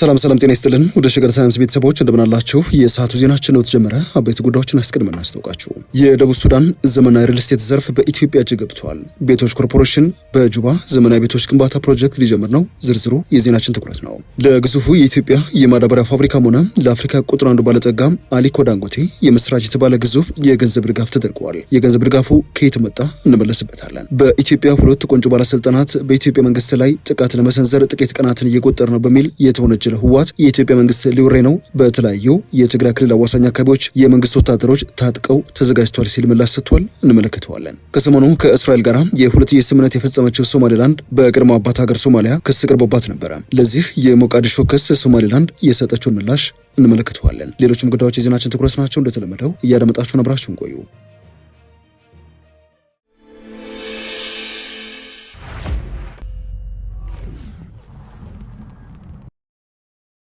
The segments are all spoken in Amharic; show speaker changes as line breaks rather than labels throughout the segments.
ሰላም ጤና ይስጥልን ወደ ሸገር ታይምስ ቤተሰቦች እንደምናላችሁ የሰዓቱ ዜናችን ነው ተጀመረ። አበይት ጉዳዮችን አስቀድመን እናስታውቃችሁ። የደቡብ ሱዳን ዘመናዊ ሪል ስቴት ዘርፍ በኢትዮጵያ እጅ ገብቷል። ቤቶች ኮርፖሬሽን በጁባ ዘመናዊ ቤቶች ግንባታ ፕሮጀክት ሊጀምር ነው። ዝርዝሩ የዜናችን ትኩረት ነው። ለግዙፉ የኢትዮጵያ የማዳበሪያ ፋብሪካም ሆነ ለአፍሪካ ቁጥር አንዱ ባለጠጋ አሊኮ ዳንጎቴ የምስራች የተባለ ግዙፍ የገንዘብ ድጋፍ ተደርጓል። የገንዘብ ድጋፉ ከየት መጣ እንመለስበታለን። በኢትዮጵያ ሁለት ቆንጆ ባለስልጣናት በኢትዮጵያ መንግስት ላይ ጥቃት ለመሰንዘር ጥቂት ቀናትን እየቆጠረ ነው በሚል የተወነጀለ ህወሓት የኢትዮጵያ መንግስት ሊወሬ ነው በተለያዩ የትግራይ ክልል አዋሳኝ አካባቢዎች የመንግስት ወታደሮች ታጥቀው ተዘጋጅቷል ሲል ምላሽ ሰጥቷል። እንመለከተዋለን። ከሰሞኑ ከእስራኤል ጋር የሁለትዮሽ ስምምነት የፈጸመችው ሶማሌላንድ በቀድሞ አባት ሀገር ሶማሊያ ክስ ቀርቦባት ነበረ። ለዚህ የሞቃዲሾ ክስ ሶማሌላንድ የሰጠችውን ምላሽ እንመለከተዋለን። ሌሎችም ጉዳዮች የዜናችን ትኩረት ናቸው። እንደተለመደው እያደመጣችሁን አብራችሁን ቆዩ።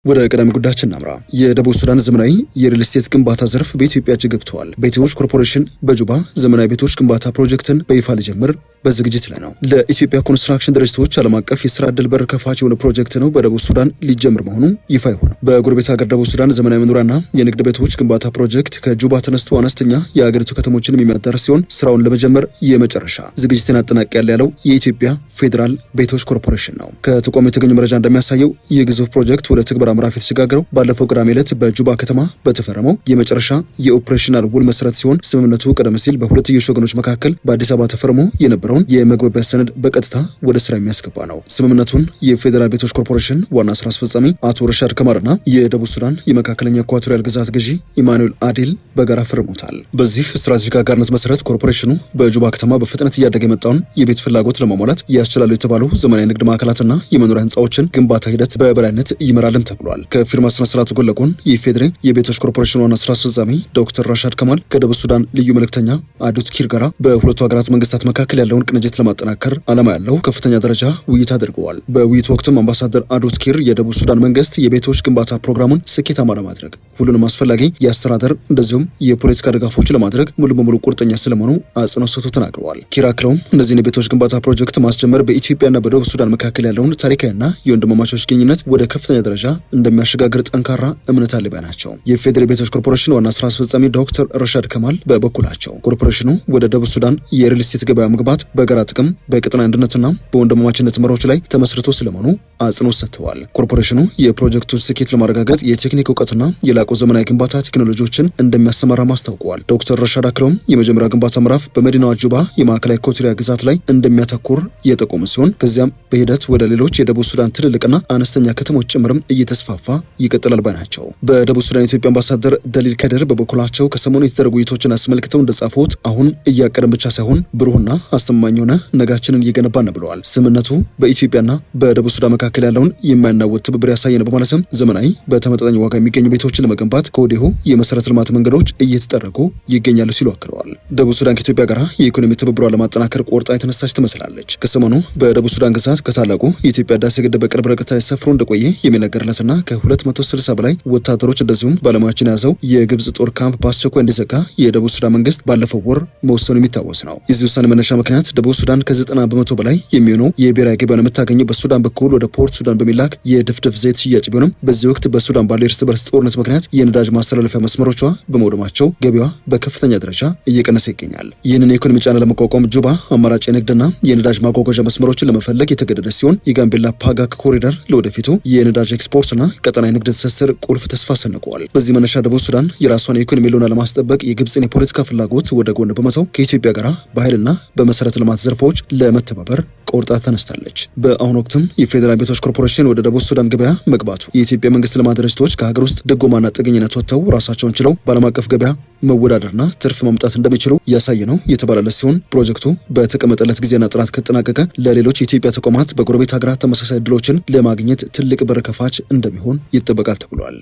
ወደ ቀዳሚ ጉዳያችን እናምራ። የደቡብ ሱዳን ዘመናዊ የሪል ስቴት ግንባታ ዘርፍ በኢትዮጵያ እጅ ገብቷል። ቤቶች ኮርፖሬሽን በጁባ ዘመናዊ ቤቶች ግንባታ ፕሮጀክትን በይፋ ሊጀምር በዝግጅት ላይ ነው። ለኢትዮጵያ ኮንስትራክሽን ድርጅቶች ዓለም አቀፍ የስራ ዕድል በር ከፋች የሆነ ፕሮጀክት ነው በደቡብ ሱዳን ሊጀምር መሆኑ ይፋ ይሆናል። በጎረቤት ሀገር ደቡብ ሱዳን ዘመናዊ መኖሪያና የንግድ ቤቶች ግንባታ ፕሮጀክት ከጁባ ተነስቶ አነስተኛ የሀገሪቱ ከተሞችን የሚያዳርስ ሲሆን ስራውን ለመጀመር የመጨረሻ ዝግጅትን አጠናቅቄያለሁ ያለው የኢትዮጵያ ፌዴራል ቤቶች ኮርፖሬሽን ነው። ከተቋሙ የተገኘ መረጃ እንደሚያሳየው ይህ ግዙፍ ፕሮጀክት ወደ ትግበራ ምዕራፍ የተሸጋገረው ባለፈው ቅዳሜ ዕለት በጁባ ከተማ በተፈረመው የመጨረሻ የኦፕሬሽናል ውል መሰረት ሲሆን ስምምነቱ ቀደም ሲል በሁለትዮሽ ወገኖች መካከል በአዲስ አበባ ተፈርሞ የነበረውን የመግባቢያ ሰነድ በቀጥታ ወደ ስራ የሚያስገባ ነው። ስምምነቱን የፌዴራል ቤቶች ኮርፖሬሽን ዋና ስራ አስፈጻሚ አቶ ረሻድ ከማርና የደቡብ ሱዳን የመካከለኛ ኢኳቶሪያል ግዛት ገዢ ኢማኑኤል አዴል በጋራ ፈርመውታል። በዚህ ስትራቴጂክ አጋርነት መሰረት ኮርፖሬሽኑ በጁባ ከተማ በፍጥነት እያደገ የመጣውን የቤት ፍላጎት ለማሟላት ያስችላሉ የተባሉ ዘመናዊ ንግድ ማዕከላትና የመኖሪያ ህንፃዎችን ግንባታ ሂደት በበላይነት ይመራልም ተብሏል። ከፊርማ ስነ ስርዓቱ ጎን ለጎን የፌዴሬ የቤቶች ኮርፖሬሽን ዋና ስራ አስፈጻሚ ዶክተር ራሻድ ከማል ከደቡብ ሱዳን ልዩ መልእክተኛ አዱት ኪር ጋራ በሁለቱ ሀገራት መንግስታት መካከል ያለውን ቅንጅት ለማጠናከር ዓላማ ያለው ከፍተኛ ደረጃ ውይይት አድርገዋል። በውይይቱ ወቅትም አምባሳደር አዱት ኪር የደቡብ ሱዳን መንግስት የቤቶች ግንባታ ፕሮግራሙን ስኬታማ ለማድረግ ሁሉንም አስፈላጊ የአስተዳደር እንደዚሁም የፖለቲካ ድጋፎች ለማድረግ ሙሉ በሙሉ ቁርጠኛ ስለመሆኑ አጽንኦት ሰጥተው ተናግረዋል። ኪር አክለውም እነዚህን የቤቶች ግንባታ ፕሮጀክት ማስጀመር በኢትዮጵያና በደቡብ ሱዳን መካከል ያለውን ታሪካዊና የወንድማማቾች ግንኙነት ወደ ከፍተኛ ደረጃ እንደሚያሸጋግር ጠንካራ እምነት አለ ባይ ናቸው። የፌዴራል ቤቶች ኮርፖሬሽን ዋና ስራ አስፈጻሚ ዶክተር ረሻድ ከማል በበኩላቸው ኮርፖሬሽኑ ወደ ደቡብ ሱዳን የሪል ስቴት ገበያ መግባት በጋራ ጥቅም በቀጠናዊ አንድነትና በወንድማማችነት መርሆች ላይ ተመስርቶ ስለመሆኑ አጽንኦት ሰጥተዋል። ኮርፖሬሽኑ የፕሮጀክቶች ስኬት ለማረጋገጥ የቴክኒክ እውቀትና የላቁ ዘመናዊ ግንባታ ቴክኖሎጂዎችን እንደሚያሰማራ ማስታውቀዋል። ዶክተር ረሻድ አክለውም የመጀመሪያ ግንባታ ምዕራፍ በመዲናዋ ጁባ የማዕከላዊ ኢኳቶሪያል ግዛት ላይ እንደሚያተኩር የጠቆሙ ሲሆን ከዚያም በሂደት ወደ ሌሎች የደቡብ ሱዳን ትልልቅና አነስተኛ ከተሞች ጭምርም እየተስፋፋ ይቀጥላል ባይ ናቸው። በደቡብ ሱዳን የኢትዮጵያ አምባሳደር ደሊል ከድር በበኩላቸው ከሰሞኑ የተደረጉ ውይይቶችን አስመልክተው እንደጻፉት አሁን እያቀደም ብቻ ሳይሆን ብሩህና አስተማማኝ ሆነ ነጋችንን እየገነባን ነው ብለዋል። ስምምነቱ በኢትዮጵያና በደቡብ ሱዳን መካከል ያለውን የማይናወጥ ትብብር ያሳየ ነው በማለትም ዘመናዊ በተመጣጣኝ ዋጋ የሚገኙ ቤቶችን ለመገንባት ከወዲሁ የመሰረተ ልማት መንገዶች እየተጠረጉ ይገኛሉ ሲሉ አክለዋል። ደቡብ ሱዳን ከኢትዮጵያ ጋር የኢኮኖሚ ትብብሯን ለማጠናከር ቆርጣ የተነሳች ትመስላለች። ከሰሞኑ በደቡብ ሱዳን ግዛት ከታላቁ የኢትዮጵያ ህዳሴ ግድብ በቅርብ ርቀት ላይ ሰፍሮ እንደቆየ የሚነገርለትና ከ260 በላይ ወታደሮች እንደዚሁም ባለሙያዎችን የያዘው የግብጽ ጦር ካምፕ በአስቸኳይ እንዲዘጋ የደቡብ ሱዳን መንግስት ባለፈው ወር መወሰኑ የሚታወስ ነው። የዚህ ውሳኔ መነሻ ምክንያት ደቡብ ሱዳን ከ90 በመቶ በላይ የሚሆነው የብሔራዊ ገበያን የምታገኘው በሱዳን በኩል ወደ ፖርት ሱዳን በሚላክ የድፍድፍ ዘይት ሽያጭ ቢሆንም በዚህ ወቅት በሱዳን ባለው የእርስ በርስ ጦርነት ምክንያት የነዳጅ ማስተላለፊያ መስመሮቿ በመውደማቸው ገቢዋ በከፍተኛ ደረጃ እየቀነሰ ይገኛል። ይህንን የኢኮኖሚ ጫና ለመቋቋም ጁባ አማራጭ የንግድና የነዳጅ ማጓጓዣ መስመሮችን ለመፈለግ የተገደደ ሲሆን የጋምቤላ ፓጋክ ኮሪደር ለወደፊቱ የነዳጅ ኤክስፖርትና ቀጠናዊ ንግድ ትስስር ቁልፍ ተስፋ ሰንቀዋል። በዚህ መነሻ ደቡብ ሱዳን የራሷን የኢኮኖሚ ሉና ለማስጠበቅ የግብጽን የፖለቲካ ፍላጎት ወደ ጎን በመተው ከኢትዮጵያ ጋር በኃይልና በመሰረተ ልማት ዘርፎች ለመተባበር ቆርጣ ተነስታለች። በአሁኑ ወቅትም የፌዴራል ቤቶች ኮርፖሬሽን ወደ ደቡብ ሱዳን ገበያ መግባቱ የኢትዮጵያ መንግስት ልማት ድርጅቶች ከሀገር ውስጥ ድጎማና ጥገኝነት ወጥተው ራሳቸውን ችለው በዓለም አቀፍ ገበያ መወዳደርና ትርፍ ማምጣት እንደሚችሉ ያሳየ ነው የተባለለት ሲሆን ፕሮጀክቱ በተቀመጠለት ጊዜና ጥራት ከተጠናቀቀ ለሌሎች የኢትዮጵያ ተቋማት በጎረቤት ሀገራት ተመሳሳይ እድሎችን ለማግኘት ትልቅ በር ከፋች እንደሚሆን ይጠበቃል ተብሏል።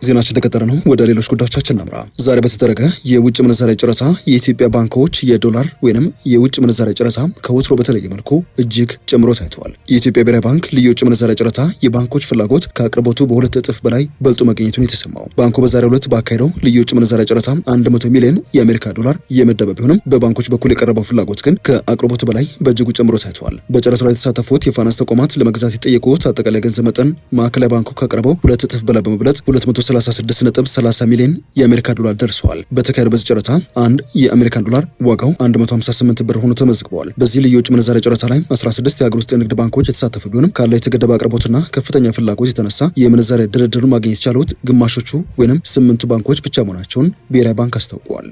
ዜናችን ተከተለ ነው። ወደ ሌሎች ጉዳዮቻችን እናምራ። ዛሬ በተደረገ የውጭ ምንዛሬ ጨረታ የኢትዮጵያ ባንኮች የዶላር ወይንም የውጭ ምንዛሬ ጨረታ ከወትሮ በተለየ መልኩ እጅግ ጨምሮ ታይተዋል። የኢትዮጵያ ብሔራዊ ባንክ ልዩ የውጭ ምንዛሬ ጨረታ የባንኮች ፍላጎት ከአቅርቦቱ በ2 እጥፍ በላይ በልጦ መገኘቱን የተሰማው ባንኩ በዛሬው ዕለት ባካሄደው ልዩ የውጭ ምንዛሬ ጨረታ 100 ሚሊዮን የአሜሪካ ዶላር የመደበ ቢሆንም በባንኮች በኩል የቀረበው ፍላጎት ግን ከአቅርቦቱ በላይ በእጅጉ ጨምሮ ታይተዋል። በጨረታው ላይ የተሳተፉት የፋይናንስ ተቋማት ለመግዛት የጠየቁት አጠቃላይ ገንዘብ መጠን ማዕከላዊ ባንኩ ካቀረበው 2 እጥፍ በላይ በመብለጥ 236.30 ሚሊዮን የአሜሪካ ዶላር ደርሰዋል። በተካሄደው በዚህ ጨረታ አንድ የአሜሪካን ዶላር ዋጋው 158 ብር ሆኖ ተመዝግበዋል። በዚህ ልዩ የውጭ ምንዛሬ ጨረታ ላይ 16 የሀገር ውስጥ የንግድ ባንኮች የተሳተፉ ቢሆንም ካለው የተገደበ አቅርቦትና ከፍተኛ ፍላጎት የተነሳ የምንዛሬ ድርድሩን ማግኘት የቻሉት ግማሾቹ ወይንም 8 ባንኮች ብቻ መሆናቸውን ብሔራዊ ባንክ አስታውቀዋል።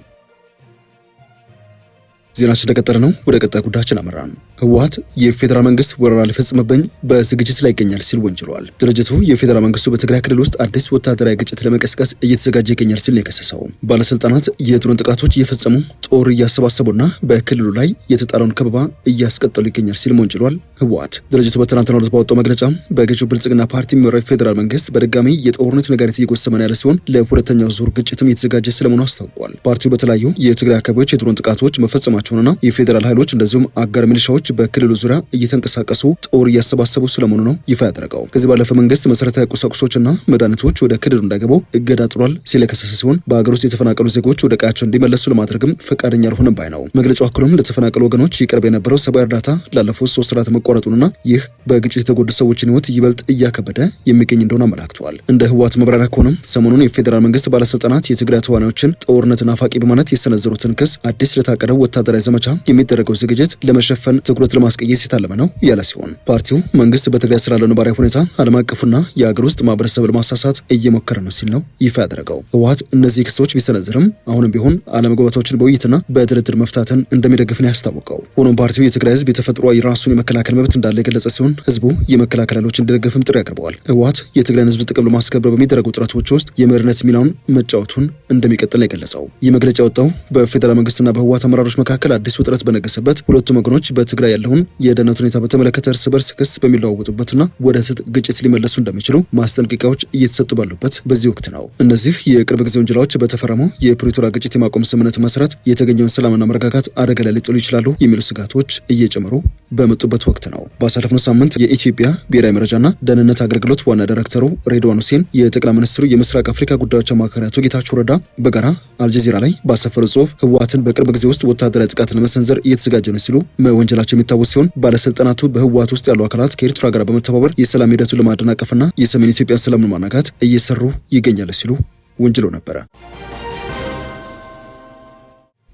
ዜናችን ተቀጠለ ነው። ወደ ቀጣይ ጉዳያችን አመራን። ህወሓት የፌዴራል መንግስት ወረራ ሊፈጽምብኝ በዝግጅት ላይ ይገኛል ሲል ወንጅሏል። ድርጅቱ የፌዴራል መንግስቱ በትግራይ ክልል ውስጥ አዲስ ወታደራዊ ግጭት ለመቀስቀስ እየተዘጋጀ ይገኛል ሲል የከሰሰው ባለስልጣናት የድሮን ጥቃቶች እየፈጸሙ ጦር እያሰባሰቡና በክልሉ ላይ የተጣለውን ከበባ እያስቀጠሉ ይገኛል ሲል ወንጅሏል። ህወሓት ድርጅቱ በትናንትናው ዕለት ባወጣው መግለጫ በገዢው ብልጽግና ፓርቲ የሚመራው የፌዴራል መንግስት በድጋሚ የጦርነት ነጋሪት እየጎሰመ ያለ ሲሆን ለሁለተኛው ዙር ግጭትም የተዘጋጀ ስለመሆኑ አስታውቋል። ፓርቲው በተለያዩ የትግራይ አካባቢዎች የድሮን ጥቃቶች መፈጸማቸውንና የፌዴራል ኃይሎች እንደዚሁም አጋር ሚሊሻዎች በክልሉ ዙሪያ እየተንቀሳቀሱ ጦር እያሰባሰቡ ስለመሆኑ ነው ይፋ ያደረገው። ከዚህ ባለፈ መንግስት መሰረታዊ ቁሳቁሶችና መድኃኒቶች ወደ ክልሉ እንዳይገቡ እገዳ ጥሏል ሲል የከሰሰ ሲሆን በአገር ውስጥ የተፈናቀሉ ዜጎች ወደ ቀያቸው እንዲመለሱ ለማድረግም ፈቃደኛ አልሆነም ባይ ነው። መግለጫው አክሎም ለተፈናቀሉ ወገኖች ይቀርብ የነበረው ሰብአዊ እርዳታ ላለፉት 3 ወራት መቋረጡንና ይህ በግጭት የተጎዱ ሰዎችን ህይወት ይበልጥ እያከበደ የሚገኝ እንደሆነ አመላክተዋል። እንደ ህወሓት መብራሪያ ከሆነም ሰሞኑን የፌዴራል መንግስት ባለስልጣናት የትግራይ ተዋናዮችን ጦርነት ናፋቂ በማለት የሰነዘሩትን ክስ አዲስ ለታቀደው ወታደራዊ ዘመቻ የሚደረገው ዝግጅት ለመሸፈን ትኩረት ለማስቀየስ የታለመ ነው ያለ ሲሆን ፓርቲው መንግስት በትግራይ ስላለው ነባራዊ ሁኔታ ዓለም አቀፉና የአገር ውስጥ ማህበረሰብ ለማሳሳት እየሞከረ ነው ሲል ነው ይፋ ያደረገው። ህወሓት እነዚህ ክሶች ቢሰነዝርም አሁንም ቢሆን አለመግባባቶችን በውይይትና በድርድር መፍታትን እንደሚደግፍ ነው ያስታወቀው። ሆኖም ፓርቲው የትግራይ ህዝብ የተፈጥሯዊ ራሱን የመከላከል መብት እንዳለ የገለጸ ሲሆን ህዝቡ የመከላከል ኃይሎችን እንዲደግፍም ጥሪ አቅርበዋል። ህወሓት የትግራይን ህዝብ ጥቅም ለማስከበር በሚደረጉ ጥረቶች ውስጥ የመሪነት ሚናውን መጫወቱን እንደሚቀጥል ነው የገለጸው። ይህ መግለጫ የወጣው በፌዴራል መንግስትና በህወሓት አመራሮች መካከል አዲስ ውጥረት በነገሰበት ሁለቱም ወገኖች በትግራይ ያለውን የደህንነት ሁኔታ በተመለከተ እርስ በርስ ክስ በሚለዋወጡበትና ወደ ትጥቅ ግጭት ሊመለሱ እንደሚችሉ ማስጠንቀቂያዎች እየተሰጡ ባሉበት በዚህ ወቅት ነው። እነዚህ የቅርብ ጊዜ ወንጀላዎች በተፈረመው የፕሪቶሪያ ግጭት የማቆም ስምምነት መሰረት የተገኘውን ሰላምና መረጋጋት አደጋ ላይ ሊጥሉ ይችላሉ የሚሉ ስጋቶች እየጨመሩ በመጡበት ወቅት ነው። ባሳለፍነው ሳምንት የኢትዮጵያ ብሔራዊ መረጃና ደህንነት አገልግሎት ዋና ዳይሬክተሩ ሬድዋን ሁሴን፣ የጠቅላይ ሚኒስትሩ የምስራቅ አፍሪካ ጉዳዮች አማካሪ አቶ ጌታቸው ረዳ በጋራ አልጀዚራ ላይ ባሰፈሩ ጽሁፍ ህወሓትን በቅርብ ጊዜ ውስጥ ወታደራዊ ጥቃት ለመሰንዘር እየተዘጋጀ ነው ሲሉ መወንጀላቸው የሚታወስ ሲሆን ባለስልጣናቱ በህወሓት ውስጥ ያሉ አካላት ከኤርትራ ጋር በመተባበር የሰላም ሂደቱን ለማደናቀፍና የሰሜን ኢትዮጵያን ሰላም ለማናጋት እየሰሩ ይገኛሉ ሲሉ ወንጅለው ነበረ።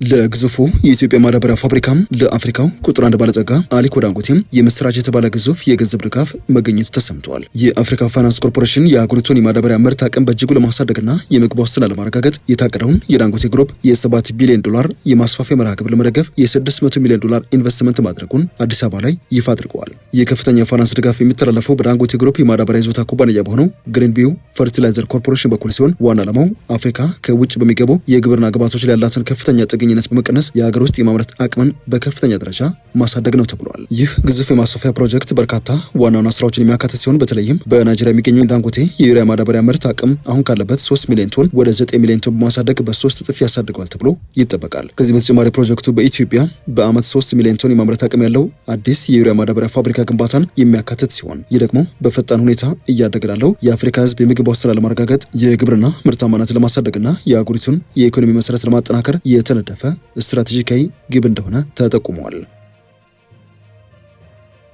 ለግዙፉ የኢትዮጵያ ማዳበሪያ ፋብሪካም ለአፍሪካው ቁጥር 1 ባለጸጋ አሊኮ ዳንጎቴም የምስራች የተባለ ግዙፍ የገንዘብ ድጋፍ መገኘቱ ተሰምቷል። የአፍሪካ ፋይናንስ ኮርፖሬሽን የአገሪቱን የማዳበሪያ ምርት አቅም በእጅጉ ለማሳደግና የምግብ ዋስትና ለማረጋገጥ የታቀደውን የዳንጎቴ ግሩፕ የ7 ቢሊዮን ዶላር የማስፋፊያ መርሃ ግብር ለመደገፍ የ600 ሚሊዮን ዶላር ኢንቨስትመንት ማድረጉን አዲስ አበባ ላይ ይፋ አድርገዋል። የከፍተኛ የፋይናንስ ድጋፍ የሚተላለፈው በዳንጎቴ ግሩፕ የማዳበሪያ ይዞታ ኩባንያ በሆነው ግሪንቪው ፈርቲላይዘር ኮርፖሬሽን በኩል ሲሆን ዋና ዓላማው አፍሪካ ከውጭ በሚገቡ የግብርና ግብዓቶች ላይ ያላትን ከፍተኛ ጥገኝነት በመቀነስ የሀገር ውስጥ የማምረት አቅምን በከፍተኛ ደረጃ ማሳደግ ነው ተብሏል። ይህ ግዙፍ የማስፋፊያ ፕሮጀክት በርካታ ዋና ዋና ስራዎችን የሚያካትት ሲሆን በተለይም በናይጄሪያ የሚገኘው ዳንጎቴ የዩሪያ ማዳበሪያ ምርት አቅም አሁን ካለበት 3 ሚሊዮን ቶን ወደ 9 ሚሊዮን ቶን በማሳደግ በ3 እጥፍ ያሳድገዋል ተብሎ ይጠበቃል። ከዚህ በተጨማሪ ፕሮጀክቱ በኢትዮጵያ በአመት 3 ሚሊዮን ቶን የማምረት አቅም ያለው አዲስ የዩሪያ ማዳበሪያ ፋብሪካ ግንባታን የሚያካትት ሲሆን ይህ ደግሞ በፈጣን ሁኔታ እያደገ ላለው የአፍሪካ ህዝብ የምግብ ዋስትና ለማረጋገጥ የግብርና ምርታማነትን ለማሳደግና የአገሪቱን የኢኮኖሚ መሰረት ለማጠናከር የተነደፈ ስትራቴጂካዊ ግብ እንደሆነ ተጠቁሟል።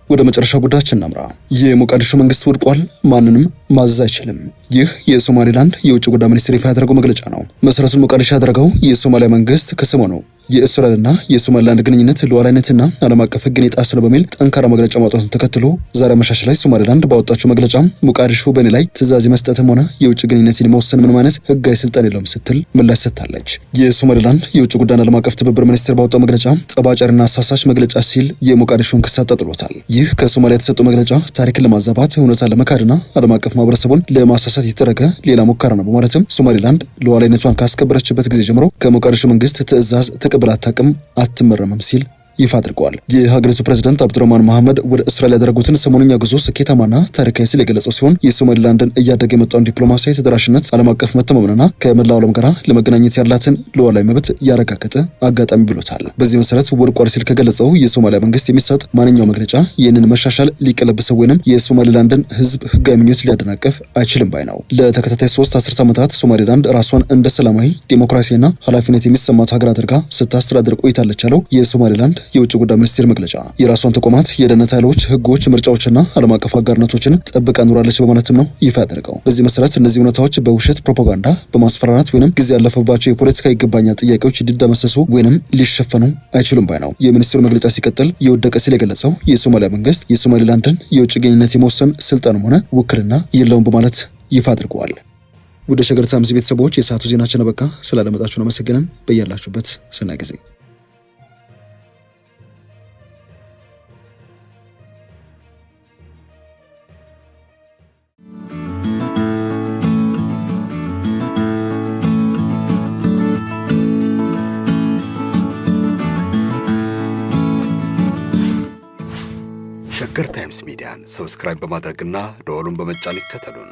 ወደ መጨረሻው ጉዳያችን እናምራ። የሞቃዲሾ መንግስት ወድቋል፣ ማንንም ማዘዝ አይችልም። ይህ የሶማሌላንድ የውጭ ጉዳይ ሚኒስቴር ይፋ ያደረገው መግለጫ ነው። መሰረቱን ሞቃዲሾ ያደረገው የሶማሊያ መንግስት ከሰሞኑ የእስራኤልና የሶማሊላንድ ግንኙነት ሉዓላዊነትና ዓለም አቀፍ ሕግን የጣሰ ነው በሚል ጠንካራ መግለጫ ማውጣቱን ተከትሎ ዛሬ አመሻሽ ላይ ሶማሌላንድ ባወጣችው መግለጫ ሞቃዲሾ በእኔ ላይ ትዕዛዝ መስጠትም ሆነ የውጭ ግንኙነትን መወሰን ምንም አይነት ህጋዊ ስልጣን የለውም ስትል ምላሽ ሰጥታለች። የሶማሌላንድ የውጭ ጉዳይና ዓለም አቀፍ ትብብር ሚኒስቴር ባወጣው መግለጫ ጠባጫሪና አሳሳች መግለጫ ሲል የሞቃዲሾን ክስ አጣጥሎታል። ይህ ከሶማሊያ የተሰጠው መግለጫ ታሪክን ለማዛባት እውነታን ለመካድና ዓለም አቀፍ ማህበረሰቡን ለማሳሳት የተደረገ ሌላ ሙከራ ነው በማለትም ሶማሌላንድ ሉዓላዊነቷን ካስከበረችበት ጊዜ ጀምሮ ከሞቃዲሾ መንግስት ትዕዛዝ ተቀብላ አታውቅም፣ አትመረምም ሲል ይፋ አድርገዋል። የሀገሪቱ ፕሬዝዳንት አብዱራህማን መሐመድ ወደ እስራኤል ያደረጉትን ሰሞኑኛ ጉዞ ስኬታማና ታሪካዊ ሲል የገለጸው ሲሆን የሶማሊላንድን እያደገ የመጣውን ዲፕሎማሲያዊ ተደራሽነት፣ ዓለም አቀፍ መተማመንና ከመላው ዓለም ጋር ለመገናኘት ያላትን ሉዓላዊ መብት ያረጋገጠ አጋጣሚ ብሎታል። በዚህ መሰረት ወድቋል ሲል ከገለጸው የሶማሊያ መንግስት የሚሰጥ ማንኛው መግለጫ ይህንን መሻሻል ሊቀለብሰው ወይንም የሶማሊላንድን ህዝብ ህጋዊ ምኞት ሊያደናቀፍ አይችልም ባይ ነው። ለተከታታይ 3 አስርት ዓመታት ሶማሊላንድ ራሷን እንደ ሰላማዊ ዲሞክራሲያዊና ኃላፊነት የሚሰማት ሀገር አድርጋ ስታስተዳድር ቆይታለች ያለው የሶማሊላንድ የውጭ ጉዳይ ሚኒስቴር መግለጫ የራሷን ተቋማት፣ የደህንነት ኃይሎች፣ ህጎች፣ ምርጫዎችና ዓለም አቀፍ አጋርነቶችን ጠብቃ ኖራለች በማለትም ነው ይፋ ያደረገው። በዚህ መሰረት እነዚህ እውነታዎች በውሸት ፕሮፓጋንዳ፣ በማስፈራራት ወይንም ጊዜ ያለፈባቸው የፖለቲካ ይገባኛል ጥያቄዎች ሊደመሰሱ ወይንም ሊሸፈኑ አይችሉም ባይ ነው። የሚኒስቴሩ መግለጫ ሲቀጥል የወደቀ ሲል የገለጸው የሶማሊያ መንግስት የሶማሊላንድን የውጭ ግንኙነት የመወሰን ስልጣንም ሆነ ውክልና የለውም በማለት ይፋ አድርገዋል። ወደ ሸገር ታይምስ ቤተሰቦች የሰዓቱ ዜናችን አበቃ። ስላደመጣችሁን አመሰግነን። በያላችሁበት ሰናይ ጊዜ
ሸገር ታይምስ ሚዲያን ሰብስክራይብ በማድረግና ደወሉን በመጫን ይከተሉን።